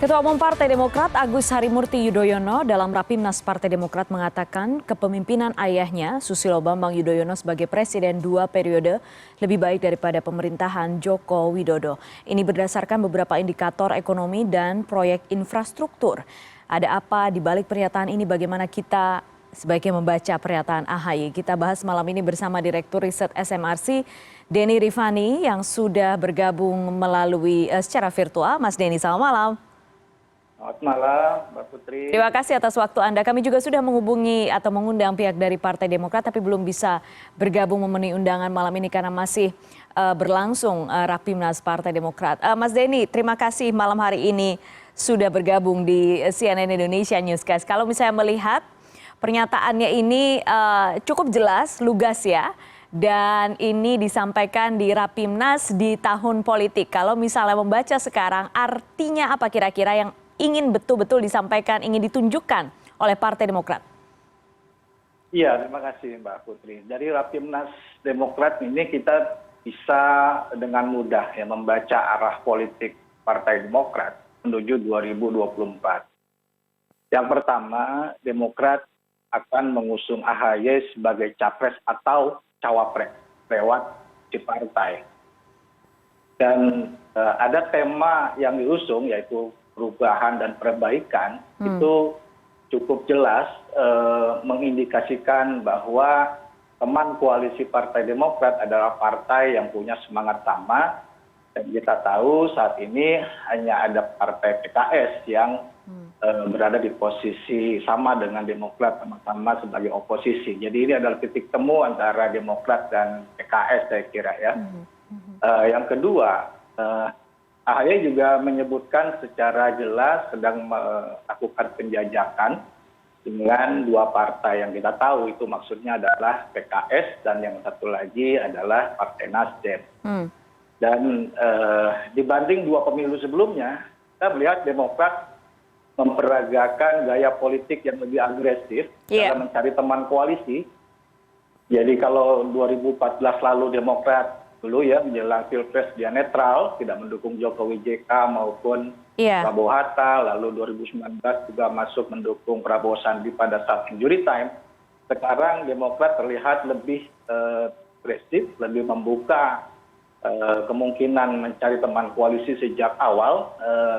Ketua Umum Partai Demokrat Agus Harimurti Yudhoyono dalam Rapimnas Partai Demokrat mengatakan kepemimpinan ayahnya Susilo Bambang Yudhoyono sebagai presiden 2 periode lebih baik daripada pemerintahan Joko Widodo. Ini berdasarkan beberapa indikator ekonomi dan proyek infrastruktur. Ada apa di balik pernyataan ini? Bagaimana kita sebaiknya membaca pernyataan AHY? Kita bahas malam ini bersama Direktur Riset SMRC Denny Rifani yang sudah bergabung melalui secara virtual. Mas Denny, selamat malam. Selamat malam, Mbak Putri. Terima kasih atas waktu Anda. Kami juga sudah menghubungi atau mengundang pihak dari Partai Demokrat, tapi belum bisa bergabung memenuhi undangan malam ini karena masih berlangsung Rapimnas Partai Demokrat. Mas Denny, terima kasih malam hari ini sudah bergabung di CNN Indonesia Newscast. Kalau misalnya melihat pernyataannya ini cukup jelas, lugas ya. Dan ini disampaikan di Rapimnas di tahun politik. Kalau misalnya membaca sekarang, artinya apa kira-kira yang ingin betul-betul disampaikan, ingin ditunjukkan oleh Partai Demokrat? Iya, terima kasih Mbak Putri. Dari Rapimnas Demokrat ini kita bisa dengan mudah ya membaca arah politik Partai Demokrat menuju 2024. Yang pertama, Demokrat akan mengusung AHY sebagai capres atau cawapres lewat si partai. Dan ada tema yang diusung yaitu perubahan dan perbaikan. Itu cukup jelas mengindikasikan bahwa teman koalisi Partai Demokrat adalah partai yang punya semangat sama. Dan kita tahu saat ini hanya ada partai PKS yang berada di posisi sama dengan Demokrat, sama-sama sebagai oposisi. Jadi ini adalah titik temu antara Demokrat dan PKS saya kira ya. Yang kedua, AHY juga menyebutkan secara jelas sedang melakukan penjajakan dengan 2 partai yang kita tahu itu maksudnya adalah PKS dan yang satu lagi adalah Partai Nasdem. Dan dibanding 2 pemilu sebelumnya, kita melihat Demokrat memperagakan gaya politik yang lebih agresif dalam mencari teman koalisi. Jadi kalau 2014 lalu Demokrat dulu ya menjelang pilpres dia netral, tidak mendukung Jokowi JK maupun Prabowo Hatta, lalu 2019 juga masuk mendukung Prabowo Sandi pada saat injury time. Sekarang Demokrat terlihat lebih agresif, lebih membuka kemungkinan mencari teman koalisi sejak awal,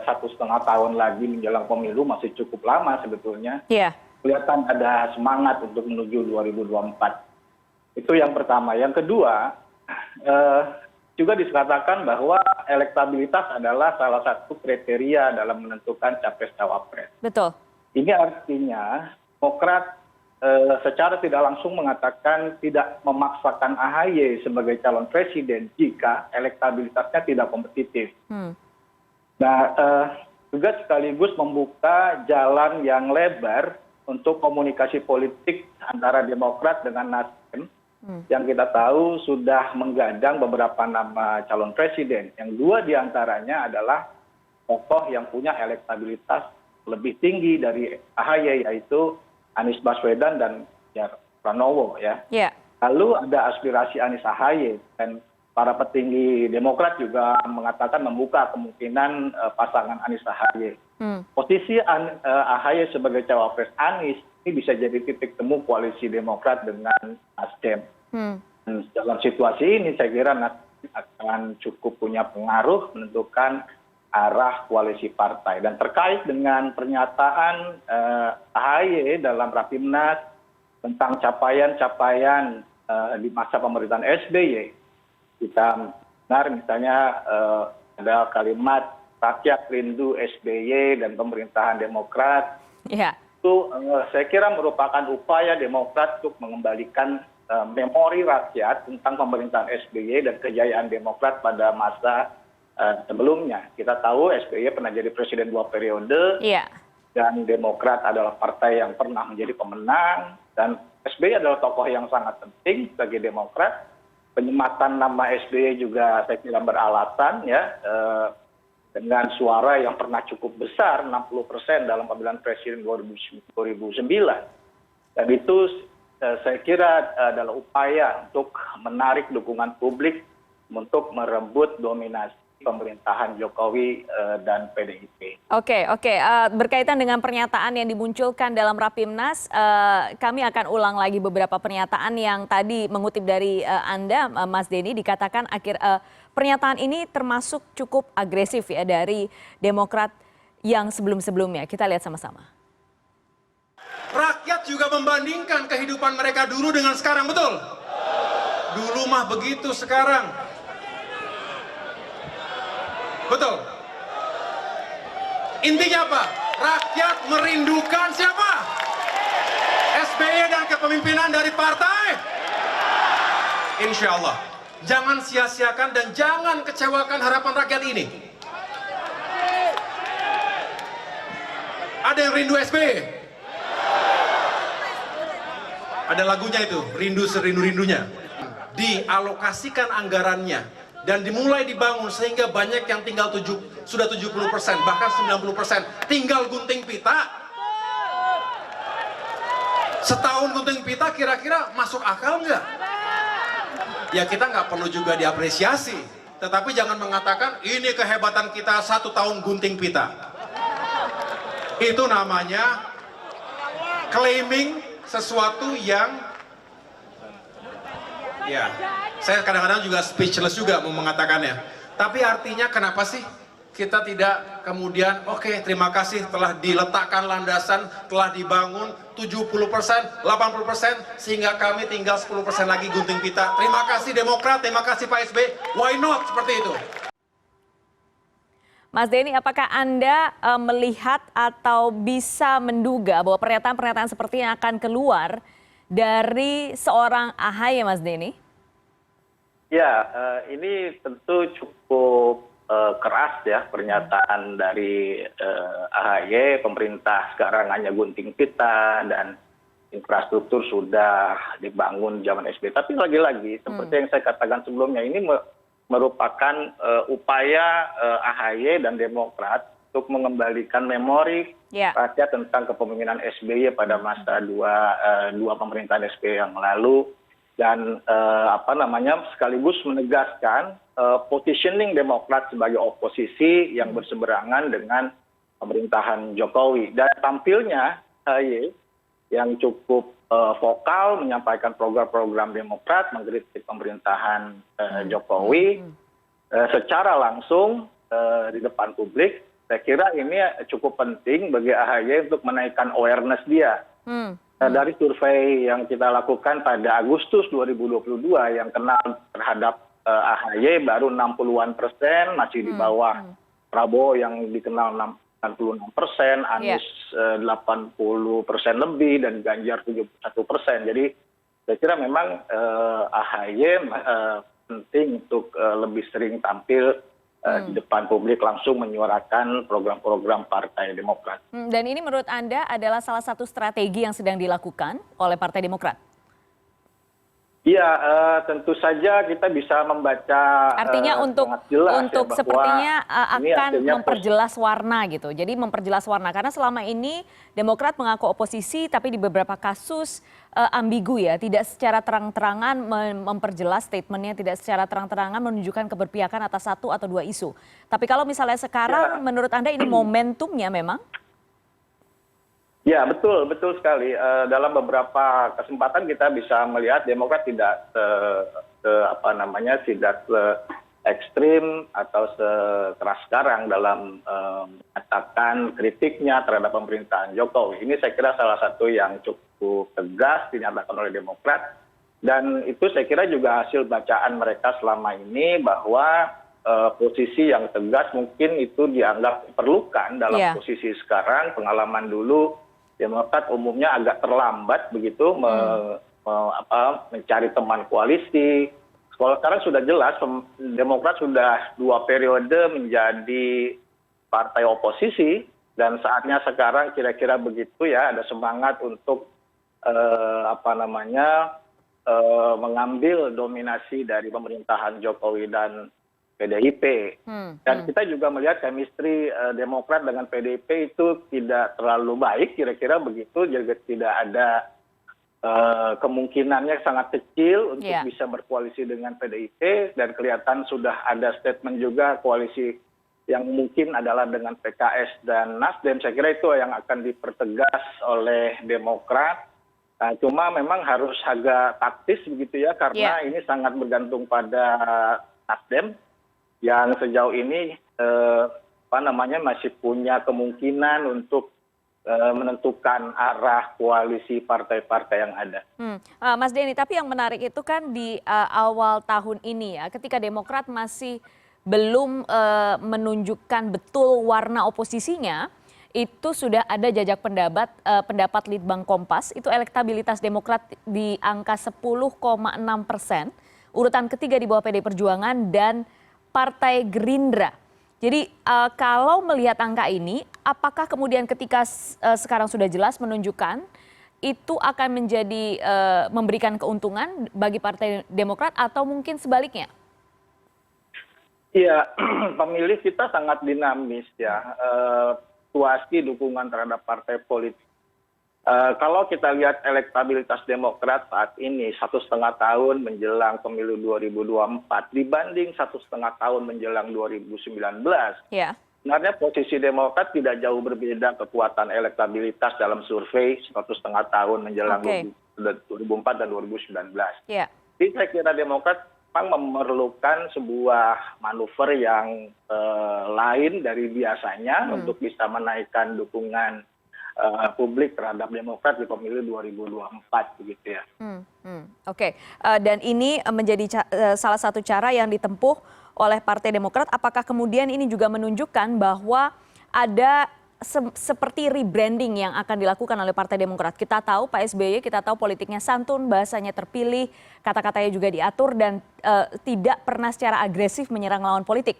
1,5 tahun lagi menjelang pemilu masih cukup lama sebetulnya. Kelihatan ada semangat untuk menuju 2024. Itu yang pertama. Yang kedua, juga dikatakan bahwa elektabilitas adalah salah satu kriteria dalam menentukan capres-cawapres. Betul. Ini artinya Demokrat secara tidak langsung mengatakan tidak memaksakan AHY sebagai calon presiden jika elektabilitasnya tidak kompetitif. Nah, juga sekaligus membuka jalan yang lebar untuk komunikasi politik antara Demokrat dengan Nasdem. Yang kita tahu sudah menggadang beberapa nama calon presiden. Yang 2 diantaranya adalah tokoh yang punya elektabilitas lebih tinggi dari AHY, yaitu Anies Baswedan dan Pranowo ya. Lalu ada aspirasi Anies AHY dan para petinggi Demokrat juga mengatakan membuka kemungkinan pasangan Anies AHY. Posisi AHY sebagai cawapres Anies ini bisa jadi titik temu koalisi Demokrat dengan Nasdem. Dalam situasi ini saya kira Nasdem akan cukup punya pengaruh menentukan arah koalisi partai. Dan terkait dengan pernyataan AHY dalam Rapimnas tentang capaian-capaian di masa pemerintahan SBY, kita dengar misalnya ada kalimat rakyat rindu SBY dan pemerintahan Demokrat. Itu saya kira merupakan upaya Demokrat untuk mengembalikan memori rakyat tentang pemerintahan SBY dan kejayaan Demokrat pada masa sebelumnya. Kita tahu SBY pernah jadi presiden 2 periode dan Demokrat adalah partai yang pernah menjadi pemenang dan SBY adalah tokoh yang sangat penting bagi Demokrat. Penyematan nama SBY juga saya kira beralasan ya, dengan suara yang pernah cukup besar 60% dalam pemilihan presiden 2009. Dan itu saya kira adalah upaya untuk menarik dukungan publik untuk merebut dominasi pemerintahan Jokowi dan PDIP. Oke, berkaitan dengan pernyataan yang dimunculkan dalam Rapimnas, kami akan ulang lagi beberapa pernyataan yang tadi mengutip dari Anda, Mas Denny, dikatakan pernyataan ini termasuk cukup agresif ya dari Demokrat yang sebelum-sebelumnya. Kita lihat sama-sama. Rakyat juga membandingkan kehidupan mereka dulu dengan sekarang, betul? Dulu mah begitu, sekarang betul. Intinya apa? Rakyat merindukan siapa? SBY dan kepemimpinan dari partai. Insya Allah. Jangan sia-siakan dan jangan kecewakan harapan rakyat ini. Ada yang rindu SBY? Ada lagunya itu, rindu serindu-rindunya. Dialokasikan anggarannya dan dimulai dibangun sehingga banyak yang tinggal sudah 70%, bahkan 90%. Tinggal gunting pita. Setahun gunting pita kira-kira masuk akal nggak? Ya kita nggak perlu juga diapresiasi. Tetapi jangan mengatakan ini kehebatan kita 1 tahun gunting pita. Itu namanya claiming sesuatu yang ya, saya kadang-kadang juga speechless juga mau mengatakannya. Tapi artinya kenapa sih kita tidak kemudian oke, terima kasih telah diletakkan landasan, telah dibangun 70%, 80% sehingga kami tinggal 10% lagi gunting pita. Terima kasih Demokrat, terima kasih Pak SBY. Why not seperti itu? Mas Denny, apakah Anda melihat atau bisa menduga bahwa pernyataan-pernyataan seperti yang akan keluar dari seorang AHY, Mas Denny? Ya, ini tentu cukup keras ya pernyataan dari AHY. Pemerintah sekarang hanya gunting pita dan infrastruktur sudah dibangun zaman SBY. Tapi lagi-lagi, seperti yang saya katakan sebelumnya, ini merupakan upaya AHY dan Demokrat untuk mengembalikan memori rakyat tentang kepemimpinan SBY pada masa dua pemerintahan SBY yang lalu, dan sekaligus menegaskan positioning Demokrat sebagai oposisi yang berseberangan dengan pemerintahan Jokowi. Dan tampilnya AHY yang cukup vokal menyampaikan program-program Demokrat, mengkritik pemerintahan Jokowi secara langsung di depan publik. Saya kira ini cukup penting bagi AHY untuk menaikkan awareness dia. Dari survei yang kita lakukan pada Agustus 2022 yang kenal terhadap AHY baru 60-an%, masih di bawah Prabowo yang dikenal 96%, Anies 80% lebih, dan Ganjar 71%. Jadi saya kira memang AHY penting untuk lebih sering tampil di depan publik, langsung menyuarakan program-program Partai Demokrat. Dan ini menurut Anda adalah salah satu strategi yang sedang dilakukan oleh Partai Demokrat? Iya, tentu saja kita bisa membaca artinya untuk jelas ya, sepertinya akan memperjelas warna gitu. Jadi memperjelas warna karena selama ini Demokrat mengaku oposisi tapi di beberapa kasus ambigu ya, tidak secara terang-terangan memperjelas statementnya, tidak secara terang-terangan menunjukkan keberpihakan atas 1 atau 2 isu. Tapi kalau misalnya sekarang menurut Anda ini momentumnya memang? Ya, betul sekali. Dalam beberapa kesempatan kita bisa melihat Demokrat tidak tidak ekstrim atau sekeras sekarang dalam menyatakan kritiknya terhadap pemerintahan Jokowi. Ini saya kira salah satu yang cukup tegas dinyatakan oleh Demokrat, dan itu saya kira juga hasil bacaan mereka selama ini bahwa posisi yang tegas mungkin itu dianggap diperlukan dalam posisi sekarang. Pengalaman dulu Demokrat umumnya agak terlambat begitu mencari teman koalisi. Kalau sekarang sudah jelas Demokrat sudah 2 periode menjadi partai oposisi, dan saatnya sekarang kira-kira begitu ya, ada semangat untuk mengambil dominasi dari pemerintahan Jokowi dan PDIP. Dan kita juga melihat chemistry Demokrat dengan PDIP itu tidak terlalu baik, kira-kira begitu, juga tidak ada kemungkinannya sangat kecil untuk Ya. bisa berkoalisi dengan PDIP, dan kelihatan sudah ada statement juga koalisi yang mungkin adalah dengan PKS dan Nasdem. Saya kira itu yang akan dipertegas oleh Demokrat. Nah, cuma memang harus agak taktis begitu ya, karena ini sangat bergantung pada Nasdem yang sejauh ini masih punya kemungkinan untuk menentukan arah koalisi partai-partai yang ada. Mas Denny, tapi yang menarik itu kan di awal tahun ini ya, ketika Demokrat masih belum menunjukkan betul warna oposisinya, itu sudah ada jajak pendapat Litbang Kompas, itu elektabilitas Demokrat di angka 10,6%, urutan ketiga di bawah PD Perjuangan dan Partai Gerindra. Jadi kalau melihat angka ini, apakah kemudian ketika sekarang sudah jelas menunjukkan itu akan menjadi memberikan keuntungan bagi Partai Demokrat atau mungkin sebaliknya? Iya, pemilih kita sangat dinamis ya, situasi dukungan terhadap partai politik. Kalau kita lihat elektabilitas Demokrat saat ini 1,5 tahun menjelang pemilu 2024 dibanding 1,5 tahun menjelang 2019, sebenarnya posisi Demokrat tidak jauh berbeda kekuatan elektabilitas dalam survei 1,5 tahun menjelang 2004 dan 2019. Jadi saya kira Demokrat memang memerlukan sebuah manuver yang lain dari biasanya untuk bisa menaikkan dukungan publik terhadap Demokrat di pemilu 2024 begitu ya. Oke, dan ini menjadi salah satu cara yang ditempuh oleh Partai Demokrat. Apakah kemudian ini juga menunjukkan bahwa ada seperti rebranding yang akan dilakukan oleh Partai Demokrat? Kita tahu Pak SBY, kita tahu politiknya santun, bahasanya terpilih, kata-katanya juga diatur dan tidak pernah secara agresif menyerang lawan politik.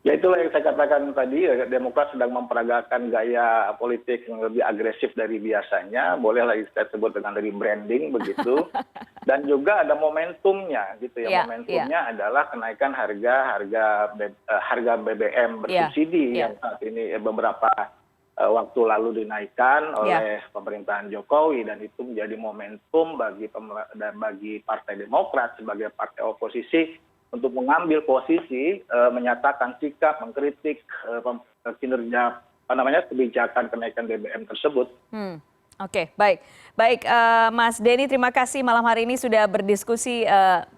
Ya itulah yang saya katakan tadi, Demokrat sedang memperagakan gaya politik yang lebih agresif dari biasanya, bolehlah saya sebut dengan rebranding begitu. Dan juga ada momentumnya gitu ya, momentumnya adalah kenaikan harga BBM bersubsidi yang saat ini beberapa waktu lalu dinaikkan oleh pemerintahan Jokowi, dan itu menjadi momentum bagi Partai Demokrat sebagai partai oposisi untuk mengambil posisi, menyatakan sikap, mengkritik kinerja kebijakan kenaikan BBM tersebut. Oke, baik. Mas Denny, terima kasih malam hari ini sudah berdiskusi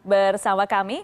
bersama kami.